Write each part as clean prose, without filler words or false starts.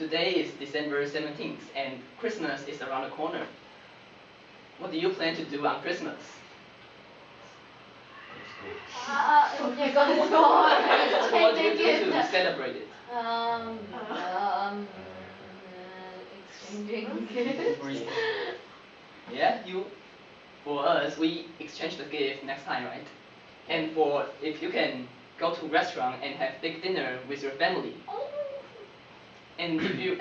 Today is December 17th, and Christmas is around the corner. What do you plan to do on Christmas? What do you do to celebrate it? Exchanging gifts. Yeah, for us, we exchange the gift next time, right? And if you can go to restaurant and have big dinner with your family. And if you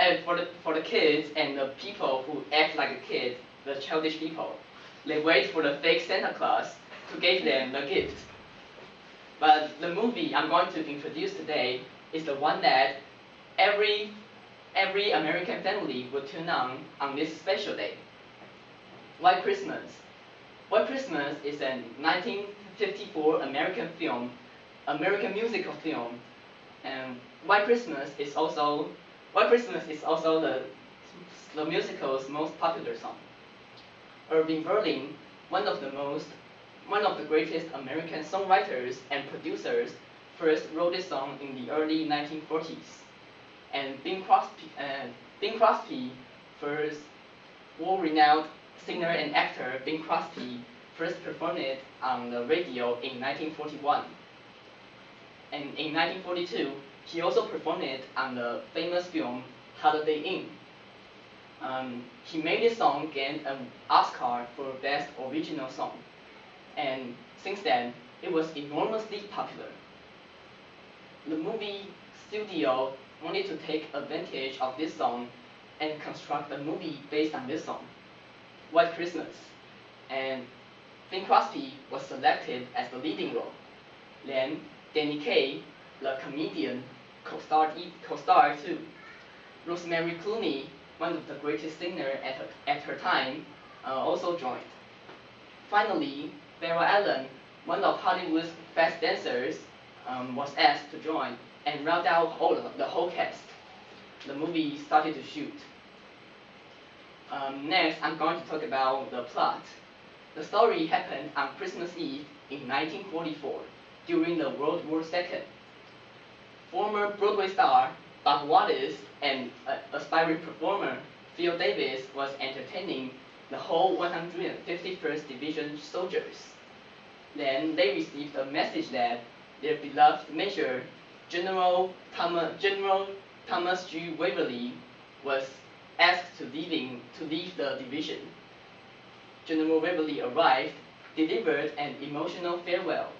for the kids and the people who act like a kid, the childish people, they wait for the fake Santa Claus to give them the gift. But the movie I'm going to introduce today is the one that every American family would tune on this special day. White Christmas. White Christmas is a 1954 American musical film, and White Christmas is also the musical's most popular song. Irving Berlin, one of the greatest American songwriters and producers, first wrote this song in the early 1940s. And Bing Crosby, first world-renowned singer and actor Bing Crosby, first performed it on the radio in 1941. And in 1942, he also performed it on the famous film Holiday Inn. He made this song gain an Oscar for Best Original Song. And since then, it was enormously popular. The movie studio wanted to take advantage of this song and construct a movie based on this song, White Christmas. And Bing Crosby was selected as the leading role. Then Danny Kaye, the comedian, co-starred too. Rosemary Clooney, one of the greatest singers at her time, also joined. Finally, Vera Ellen, one of Hollywood's best dancers, was asked to join and round out the whole cast. The movie started to shoot. Next, I'm going to talk about the plot. The story happened on Christmas Eve in 1944, during the World War II. Former Broadway star Bob Wallace and aspiring performer Phil Davis was entertaining the whole 151st Division soldiers. Then they received a message that their beloved Major General Thomas G. Waverly was asked to leave the division. General Waverly arrived, delivered an emotional farewell.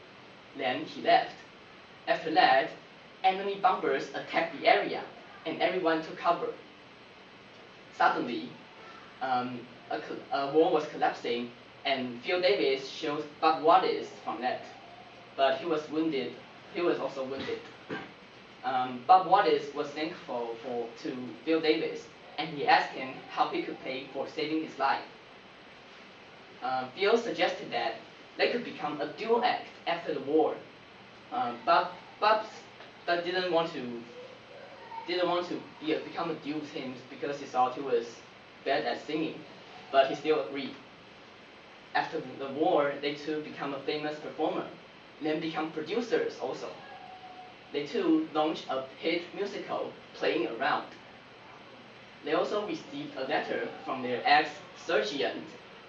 Then he left. After that, enemy bombers attacked the area, and everyone took cover. Suddenly, a wall was collapsing, and Phil Davis showed Bob Wallace from that, but he was wounded. He was also wounded. Bob Wallace was thankful to Phil Davis, and he asked him how he could pay for saving his life. Phil suggested that they could become a dual act after the war. Bob didn't want to become a duo with him because he thought he was bad at singing, but he still agreed. After the war, they too become a famous performer, then become producers also. They too launched a hit musical, Playing Around. They also received a letter from their ex-surgeon,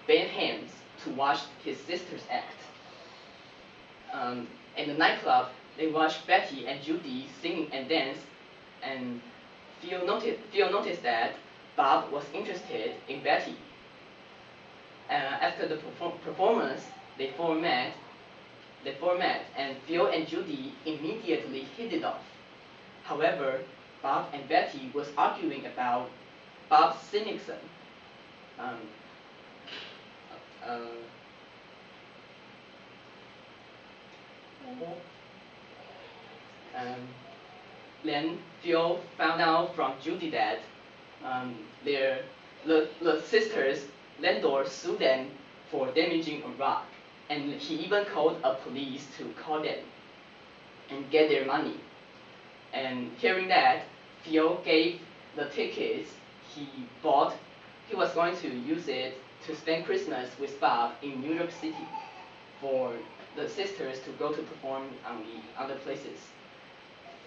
Ben Haynes, to watch his sister's act. In the nightclub, they watched Betty and Judy sing and dance, and Phil noticed that Bob was interested in Betty. After the performance, they format, and Phil and Judy immediately hit it off. However, Bob and Betty was arguing about Bob's cynicism. Then Phil found out from Judy that the sisters' landlord sued them for damaging a rock, and he even called a police to call them and get their money. And hearing that, Phil gave the tickets he bought. He was going to use it to spend Christmas with Bob in New York City for the sisters to go to perform on the other places.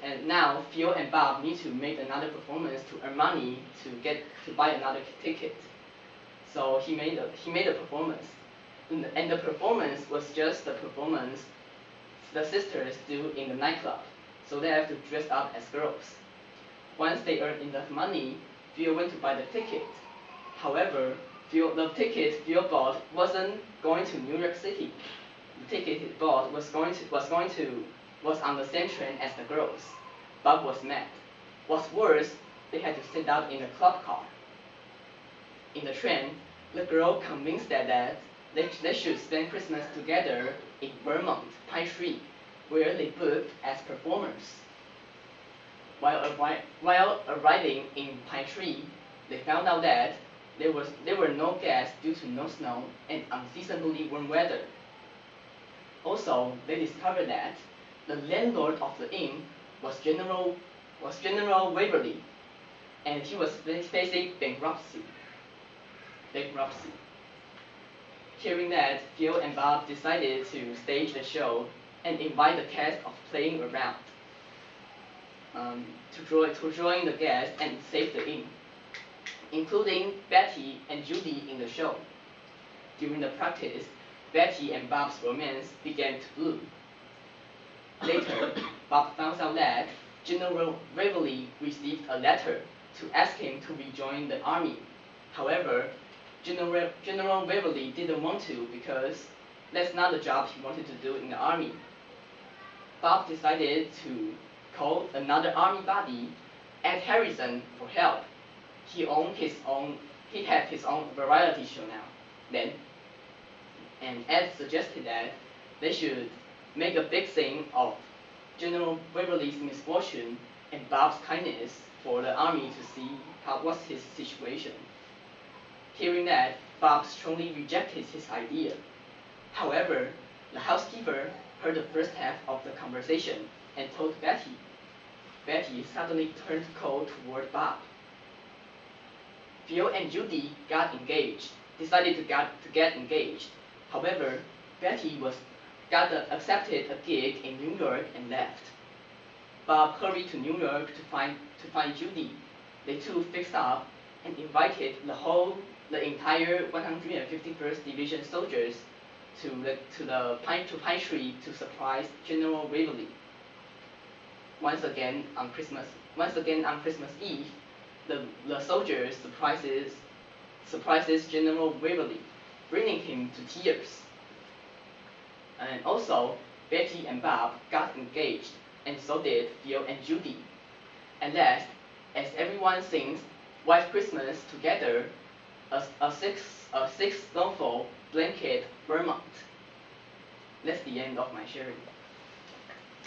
And now Phil and Bob need to make another performance to earn money to buy another ticket. So he made a performance, and the performance was just the performance the sisters do in the nightclub. So they have to dress up as girls. Once they earned enough money, Phil went to buy the ticket. However, the ticket Phil bought wasn't going to New York City. The ticket he bought was on the same train as the girls. Bob was mad. What's worse, they had to sit out in a club car. In the train, the girl convinced that they should spend Christmas together in Vermont, Pine Tree, where they booked as performers. While arriving in Pine Tree, they found out that there were no guests due to no snow and unseasonably warm weather. Also, they discovered that the landlord of the inn was General Waverly, and he was facing bankruptcy. Hearing that, Phil and Bob decided to stage the show and invite the cast of playing around to join the guests and save the inn, including Betty and Judy in the show. During the practice, Betty and Bob's romance began to bloom. Later, Bob found out that General Waverly received a letter to ask him to rejoin the army. However, General Waverly didn't want to because that's not the job he wanted to do in the army. Bob decided to call another army buddy, Ed Harrison, for help. He had his own variety show now, then. And Ed suggested that they should make a big scene of General Waverly's misfortune and Bob's kindness for the army to see what's his situation. Hearing that, Bob strongly rejected his idea. However, the housekeeper heard the first half of the conversation and told Betty. Betty suddenly turned cold toward Bob. Phil and Judy decided to get engaged. However, Betty accepted a gig in New York and left. Bob hurried to New York to find Judy. They two fixed up and invited the entire 151st Division soldiers to Pine Tree to surprise General Waverly. Once again on Christmas Eve, the soldiers surprises General Waverly, bringing him to tears. And also, Betty and Bob got engaged, and so did Phil and Judy. And last, as everyone sings White Christmas together, a six-stoneful blanket Vermont. That's the end of my sharing.